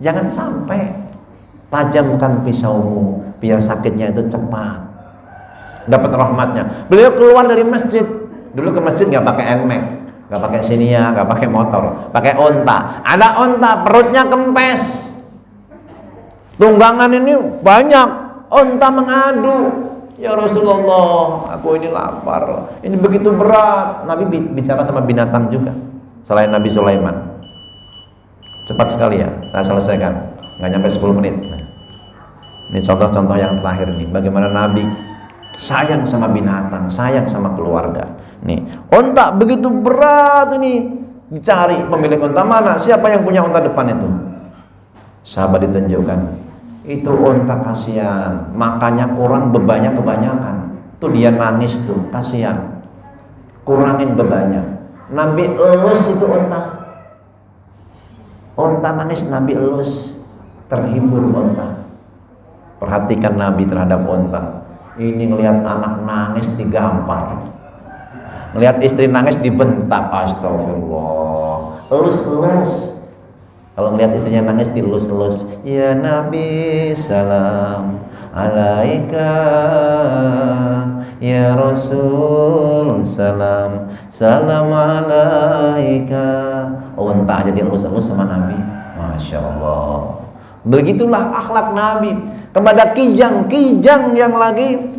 Jangan sampai. Tajamkan pisaumu biar sakitnya itu cepat. Dapat rahmatnya. Beliau keluar dari masjid. Dulu ke masjid nggak pakai NMAX, nggak pakai Xenia, nggak pakai motor, pakai onta. Ada onta, perutnya kempes. Tunggangan ini banyak. Onta mengadu, ya Rasulullah, aku ini lapar, ini begitu berat. Nabi bicara sama binatang juga, selain Nabi Sulaiman. Cepat sekali ya, saya selesaikan, nggak nyampe 10 menit. Ini contoh-contoh yang terakhir nih, bagaimana Nabi sayang sama binatang, sayang sama keluarga. Nih, onta begitu berat ini, dicari pemilik onta mana? Siapa yang punya onta depan itu? Sahabat ditunjukkan. Itu onta, kasihan, makannya kurang, bebannya kebanyakan. Tuh dia nangis tuh, kasihan. Kurangin bebannya. Nabi elus itu onta. Onta nangis, Nabi elus. Terhibur onta. Perhatikan Nabi terhadap onta. Ini ngelihat anak nangis digampar, ngelihat istri nangis dibentak. Astagfirullah. Elus-elus. Kalau ngelihat istrinya nangis dilus-elus. Ya Nabi salam alaika, ya Rasul salam salam alaika. Onta aja dilus-elus sama Nabi. Masya Allah. Begitulah akhlak Nabi kepada kijang yang lagi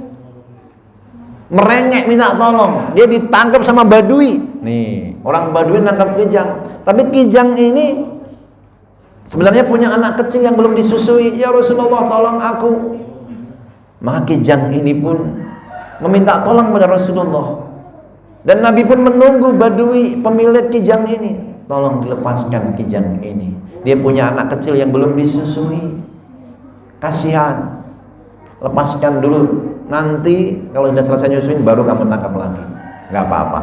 merengek minta tolong. Dia ditangkap sama Badui. Nih, orang Badui nangkap kijang. Tapi kijang ini sebenarnya punya anak kecil yang belum disusui. Ya Rasulullah, tolong aku. Maka kijang ini pun meminta tolong pada Rasulullah. Dan Nabi pun menunggu Badui, pemilik kijang ini. Tolong dilepaskan kijang ini. Dia punya anak kecil yang belum disusui. Kasihan. Lepaskan dulu. Nanti kalau sudah selesai nyusuin baru kamu tangkap lagi. Gak apa-apa.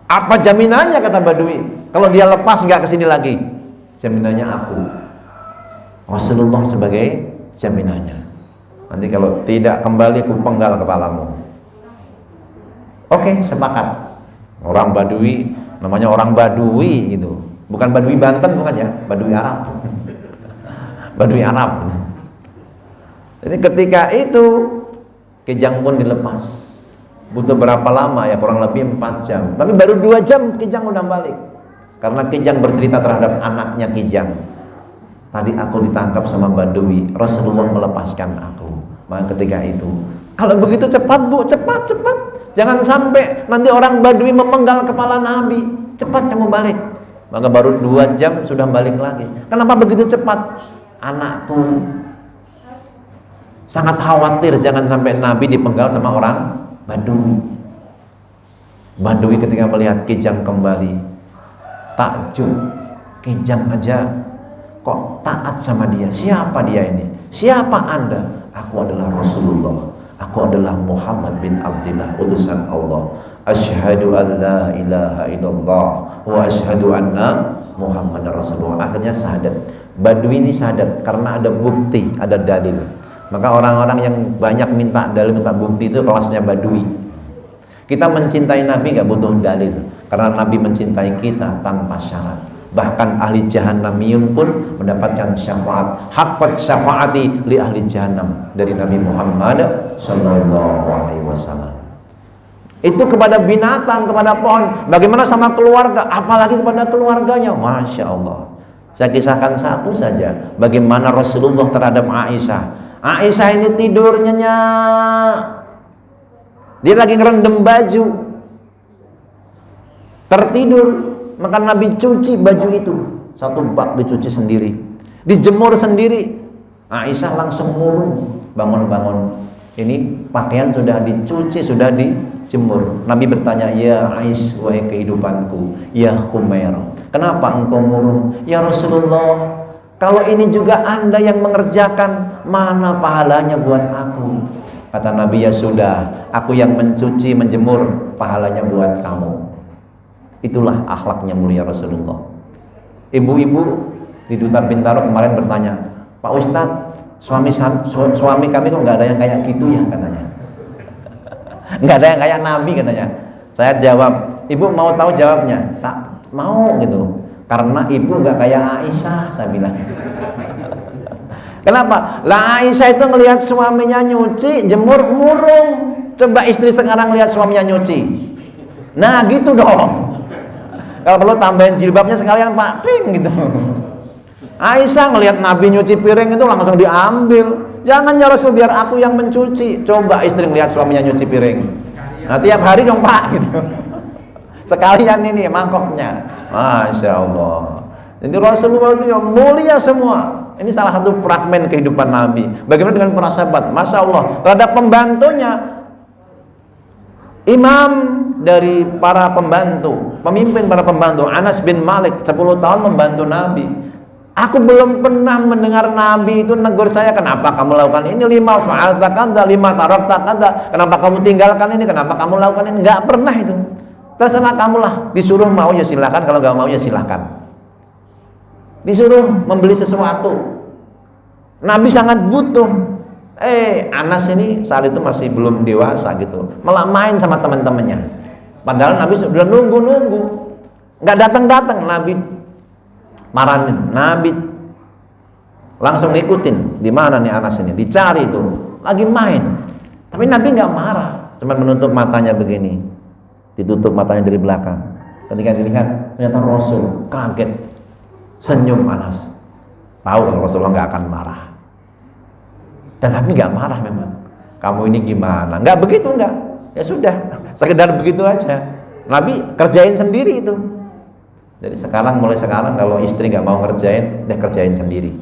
Apa jaminannya, kata Badui? Kalau dia lepas gak kesini lagi. Jaminannya aku. Rasulullah sebagai jaminannya. Nanti kalau tidak kembali aku penggal kepalamu. Oke, sepakat. Orang Badui, namanya orang Badui gitu. Bukan Badui Banten, bukan ya, Badui Arab. Badui Arab. Jadi ketika itu kijang pun dilepas. Butuh berapa lama ya? Kurang lebih 4 jam. Tapi baru 2 jam kijang udah balik. Karena kijang bercerita terhadap anaknya kijang. Tadi aku ditangkap sama Badui, Rasulullah melepaskan aku. Maka ketika itu, kalau begitu cepat Bu, cepat. Jangan sampai nanti orang Badui memenggal kepala Nabi. Cepat kamu balik. Maka baru 2 jam sudah balik lagi. Kenapa begitu cepat? Anakku sangat khawatir jangan sampai Nabi dipenggal sama orang Badui. Badui ketika melihat Kijang kembali takjub. Kijang aja kok taat sama dia. Siapa dia ini? Siapa Anda? Aku adalah Rasulullah. Aku adalah Muhammad bin Abdullah, utusan Allah. Asyhadu an la ilaha illallah wa asyhadu anna Muhammadar Rasulullah. Akhirnya syahadat. Badui ini syahadat karena ada bukti, ada dalil. Maka orang-orang yang banyak minta dalil, minta bukti itu kelasnya Badui. Kita mencintai Nabi gak butuh dalil, karena Nabi mencintai kita tanpa syarat. Bahkan ahli jahannamiyun pun mendapatkan syafaat. Haqqat syafaati li ahli jahannam dari Nabi Muhammad sallallahu alaihi wasallam. Itu kepada binatang, kepada pohon. Bagaimana sama keluarga? Apalagi kepada keluarganya. Masya Allah. Saya kisahkan satu saja. Bagaimana Rasulullah terhadap Aisyah. Aisyah ini tidur nyenyak. Dia lagi ngerendam baju. Tertidur. Maka Nabi cuci baju itu. Satu bak dicuci sendiri. Dijemur sendiri. Aisyah langsung murung. Bangun-bangun. Ini pakaian sudah dicuci, sudah dijemur. Nabi bertanya, ya Aisyah, wahai kehidupanku, ya Khumair, kenapa engkau murung? Ya Rasulullah, kalau ini juga Anda yang mengerjakan, mana pahalanya buat aku? Kata Nabi, ya sudah, aku yang mencuci, menjemur, pahalanya buat kamu. Itulah akhlaknya mulia Rasulullah. Ibu-ibu di Duta Bintaro kemarin bertanya, Pak Ustadz, suami kami kok nggak ada yang kayak gitu ya, katanya. Nggak ada yang kayak Nabi, katanya. Saya jawab, ibu mau tahu jawabnya? Tak mau gitu, karena ibu nggak kayak Aisyah, saya bilang. Kenapa? Lah Aisyah itu ngelihat suaminya nyuci, jemur, murung. Coba istri sekarang lihat suaminya nyuci. Nah gitu dong. Kalau perlu tambahin jilbabnya sekalian Pak, ping gitu. Aisyah ngelihat Nabi nyuci piring itu langsung diambil. Jangan ya Rasul, biar aku yang mencuci. Coba istri ngelihat suaminya nyuci piring. Nah tiap hari dong Pak gitu. Sekalian ini mangkoknya. Masya Allah. Jadi Rasulullah itu yang mulia semua. Ini salah satu fragmen kehidupan Nabi. Bagaimana dengan para sahabat? Masya Allah. Terhadap pembantunya, imam dari para pembantu, pemimpin para pembantu, Anas bin Malik 10 tahun membantu Nabi. Aku belum pernah mendengar Nabi itu negur saya, kenapa kamu lakukan ini, lima fa'alta kada, lima tarakta kada, kenapa kamu tinggalkan ini, kenapa kamu lakukan ini. Enggak pernah itu. Terserah kamulah, disuruh mau ya silakan, kalau enggak mau ya silakan. Disuruh membeli sesuatu, Nabi sangat butuh. Anas ini saat itu masih belum dewasa gitu, malah main sama teman-temannya. Padahal Nabi sudah nunggu-nunggu, nggak datang-datang. Nabi marahin, Nabi langsung ngikutin, di mana nih Anas ini, dicari itu, lagi main. Tapi Nabi nggak marah, cuma menutup matanya begini, ditutup matanya dari belakang. Ketika dilihat, ternyata Rasul kaget, senyum Anas. Tahu kalau Rasulullah nggak akan marah. Dan Nabi nggak marah memang. Kamu ini gimana? Nggak begitu, nggak. Ya sudah, sekedar begitu aja. Nabi kerjain sendiri itu. Jadi mulai sekarang kalau istri nggak mau ngerjain, dia kerjain sendiri.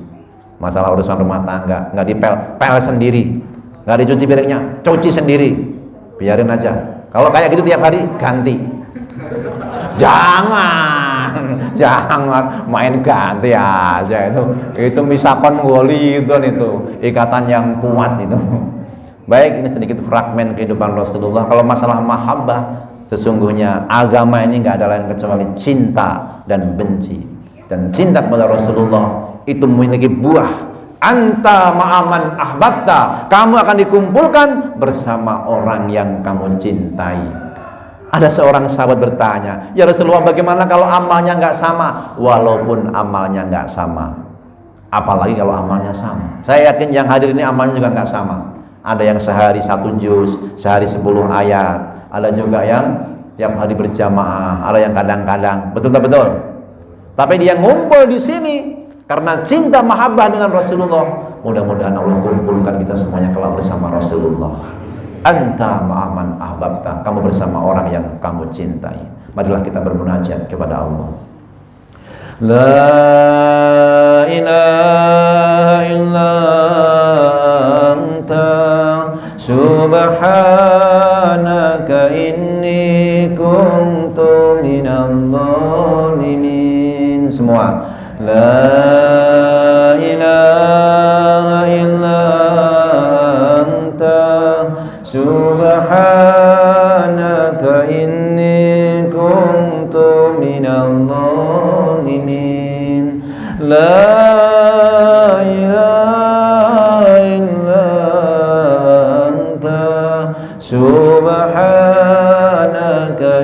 Masalah urusan rumah tangga nggak dipel sendiri, nggak dicuci piringnya, cuci sendiri. Biarin aja. Kalau kayak gitu tiap hari ganti. Jangan main ganti aja itu misakon wali itu ikatan yang kuat itu. Baik, ini sedikit fragmen kehidupan Rasulullah. Kalau masalah mahabbah, sesungguhnya agama ini nggak ada lain kecuali cinta dan benci. Dan cinta kepada Rasulullah itu memiliki buah. Anta ma'aman ahbabta, kamu akan dikumpulkan bersama orang yang kamu cintai. Ada seorang sahabat bertanya, ya Rasulullah, bagaimana kalau amalnya nggak sama? Walaupun amalnya nggak sama, apalagi kalau amalnya sama. Saya yakin yang hadir ini amalnya juga nggak sama. Ada yang sehari 1 juz, sehari 10 ayat. Ada juga yang tiap hari berjamaah. Ada yang kadang-kadang, betul. Tapi dia ngumpul di sini karena cinta mahabbah dengan Rasulullah. Mudah-mudahan Allah kumpulkan kita semuanya kelak bersama Rasulullah. Anta ma'aman ahbabta, kamu bersama orang yang kamu cintai. Marilah kita bermunajat kepada Allah. لا إله إلا أنت سبحانك إني كنت من الظالمين. Semua. La ilaha illa anta subhanaka inni kuntu minadh dhalimin. La ilaha illa anta subhanaka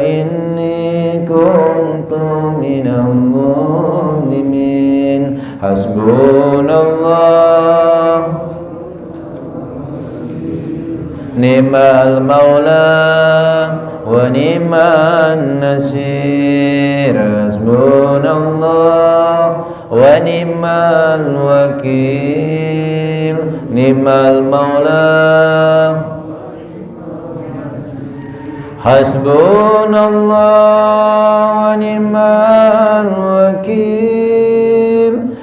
inni kuntu minadh dhalimin. Hasbunallah ni'mal maula wa ni'man nasir. Hasbunallah wa ni'mal wakil. Ni'mal maula hasbunallah wa ni'mal wakil.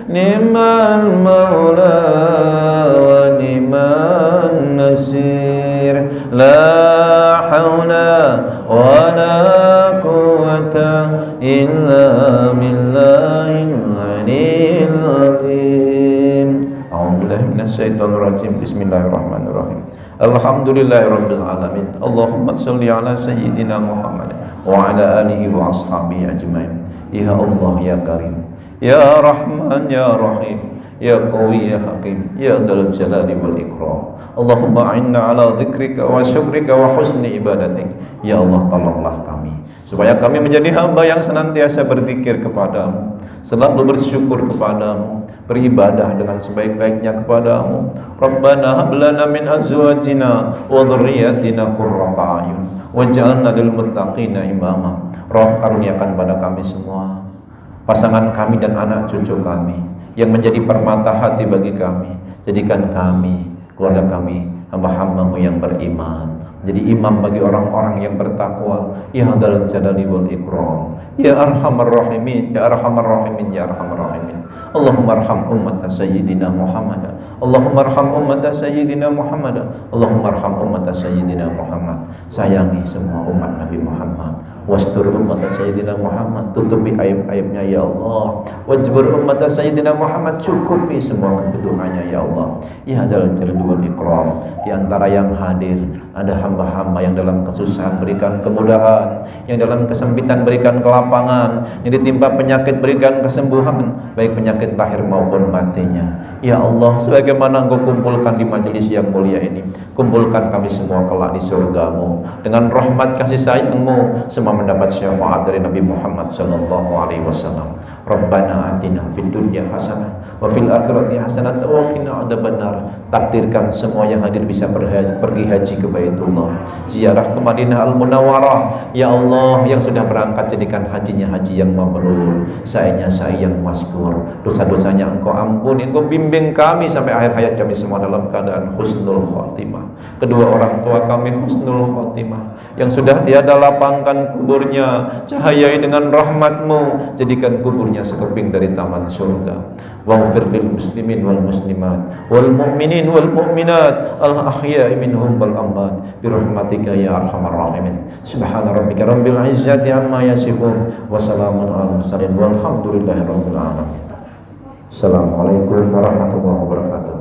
Ni'mal maula wa ni'man nasir. La hawla wa la quwwata illa billahil aliyyil azim. A'udzubillahi minasyaitonir rajim. Bismillahirrahmanirrahim. Alhamdulillahirabbil alamin. Allahumma shalli ala sayyidina Muhammad wa ala alihi wa ashabihi ajmain. Ya Allah ya Karim, ya Rahman ya Rahim, ya Qawi ya Hakim, ya Dzal Jalali wal Ikram. Allahumma a'inna ala dzikrika wa syukrika wa husni ibadatik. Ya Allah, tolonglah kami supaya kami menjadi hamba yang senantiasa berzikir kepadamu, selalu bersyukur kepadamu, beribadah dengan sebaik-baiknya kepadamu. Rabbana hab lana min azwajina wa dhurriyyatina qurrata a'yun waj'alna lil muttaqina imama. Roh karuniakan pada kami semua, pasangan kami dan anak cucu kami yang menjadi permata hati bagi kami. Jadikan kami, keluarga kami, hamba-hambamu yang beriman, jadi imam bagi orang-orang yang bertakwa. Ya Dzal Jalali wal Ikram, ya Arhamar Rahimin, ya Arhamar Rahimin, ya Arhamar Rahimin. Allahumma arham ummata sayyidina Muhammad. Allahumma arham ummata sayyidina Muhammad. Allahumma arham ummata sayyidina Muhammad. Sayangi semua umat Nabi Muhammad. Wastur ummata sayyidina Muhammad, tutupi aib-aibnya ya Allah. Wajbur ummata sayyidina Muhammad, cukupi semua kebutuhannya ya Allah. Ya Dzal Jalali wal Ikram. Di antara yang hadir ada hamba-hamba yang dalam kesusahan berikan kemudahan, yang dalam kesempitan berikan kelapangan, yang ditimpa penyakit berikan kesembuhan, baik penyakit lahir maupun batinnya. Ya Allah, sebagaimana Engkau kumpulkan di majelis yang mulia ini, kumpulkan kami semua kelak di surga-Mu dengan rahmat kasih sayang-Mu, semua mendapat syafaat dari Nabi Muhammad sallallahu alaihi wasallam. Rabbana atina fid dunya hasanah wa fil akhirati hasanah wa qina adzabannar. Takdirkan semua yang hadir bisa pergi haji ke Baitullah, ziarah ke Madinah Al-Munawwarah. Ya Allah, yang sudah berangkat jadikan hajinya haji yang mabrur, sa'inya sa'i yang maskur, dosa-dosanya Engkau ampuni, Engkau bimbing kami sampai akhir hayat kami semua dalam keadaan husnul khotimah. Kedua orang tua kami husnul khotimah, yang sudah tiada lapangkan kuburnya, cahayai dengan rahmat-Mu, jadikan kuburnya sekeping dari taman surga. Waghfir lil muslimin wal muslimat wal mu'minin wal mu'minat al ahya'i minhum wal amwat bi rahmatika ya arhamar rahimin. Subhana rabbika rabbil izzati amma yasifun wa salamun alal mursalin walhamdulillahi rabbil alamin. Assalamualaikum warahmatullahi wabarakatuh.